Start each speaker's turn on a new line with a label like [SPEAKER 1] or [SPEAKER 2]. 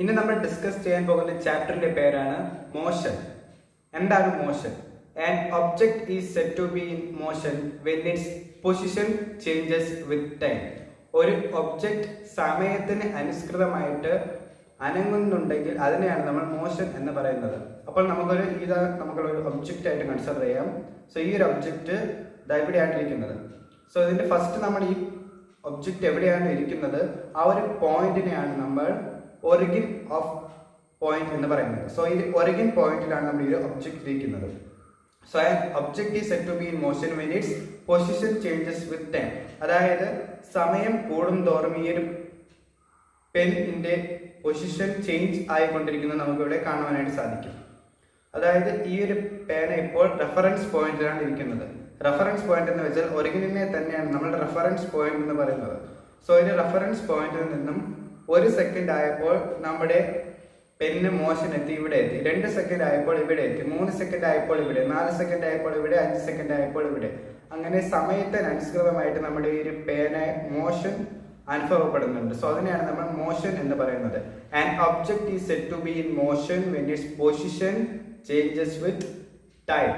[SPEAKER 1] ഇന്ന് നമ്മൾ ഡിസ്കസ് ചെയ്യാൻ പോകുന്ന ചാപ്റ്ററിന്റെ പേരാണ് മോഷൻ. എന്താണ് motion? An object is said to be in motion when its position changes with time. ഒരു ഒബ്ജക്റ്റ് സമയത്തിന് അനുസൃതമായിട്ട് അനങ്ങുന്നുണ്ടെങ്കിൽ അതിനെയാണ് നമ്മൾ മോഷൻ എന്ന് പറയുന്നത്. അപ്പോൾ നമുക്കൊരു ഒബ്ജക്റ്റ് ആയിട്ട് കൺസിഡർ ചെയ്യാം. സോ ഈ ഒരു ഒബ്ജക്റ്റ് ഇവിടെയാണ് ഇരിക്കുന്നത്. സോ ഇതിന്റെ ഫസ്റ്റ് നമ്മൾ ഈ ഒബ്ജക്റ്റ് എവിടെയാണ് ഇരിക്കുന്നത് ആ ഒരു പോയിന്റിനെയാണ് നമ്മൾ ഒറിജിൻ ഓഫ് പോയിന്റ് എന്ന് പറയുന്നത്. സോ ഈ ഒറിജിൻ പോയിന്റിലാണ് നമ്മൾ ഈ ഒബ്ജക്റ്റ് ഇരിക്കുന്നത്. So an object is said to be in motion when its position changes with time. അതായത് സമയം കൂടുന്തോറും ഈ ഒരു പെന്നിന്റെ പൊസിഷൻ ചേഞ്ച് ആയിക്കൊണ്ടിരിക്കുന്നത് നമുക്ക് ഇവിടെ കാണുവാനായിട്ട് സാധിക്കും. അതായത് ഈ ഒരു പേന ഇപ്പോൾ റെഫറൻസ് പോയിന്റിലാണ് ഇരിക്കുന്നത്. റെഫറൻസ് പോയിന്റ് എന്ന് വെച്ചാൽ ഒറിജിനെ തന്നെയാണ് നമ്മൾ റെഫറൻസ് പോയിന്റ് എന്ന് പറയുന്നത്. സോ ഒരു റെഫറൻസ് പോയിന്റിൽ നിന്നും 1 സെക്കൻഡ് ആയപ്പോൾ നമ്മുടെ പെന്ന് മോഷൻ എത്തി, ഇവിടെ എത്തി. 2 സെക്കൻഡ് ആയപ്പോൾ ഇവിടെ എത്തി, 3 സെക്കൻഡ് ആയപ്പോൾ ഇവിടെ, 4 സെക്കൻഡ് ആയപ്പോൾ ഇവിടെ, 5 സെക്കൻഡ് ആയപ്പോൾ ഇവിടെ. അങ്ങനെ സമയത്തിനനുസൃതമായിട്ട് നമ്മുടെ ഈ ഒരു പേന മോഷൻ അനുഭവപ്പെടുന്നുണ്ട്. സോ അതിനെയാണ് നമ്മൾ മോഷൻ എന്ന് പറയുന്നത്. An object is said to be in motion when its position changes with time.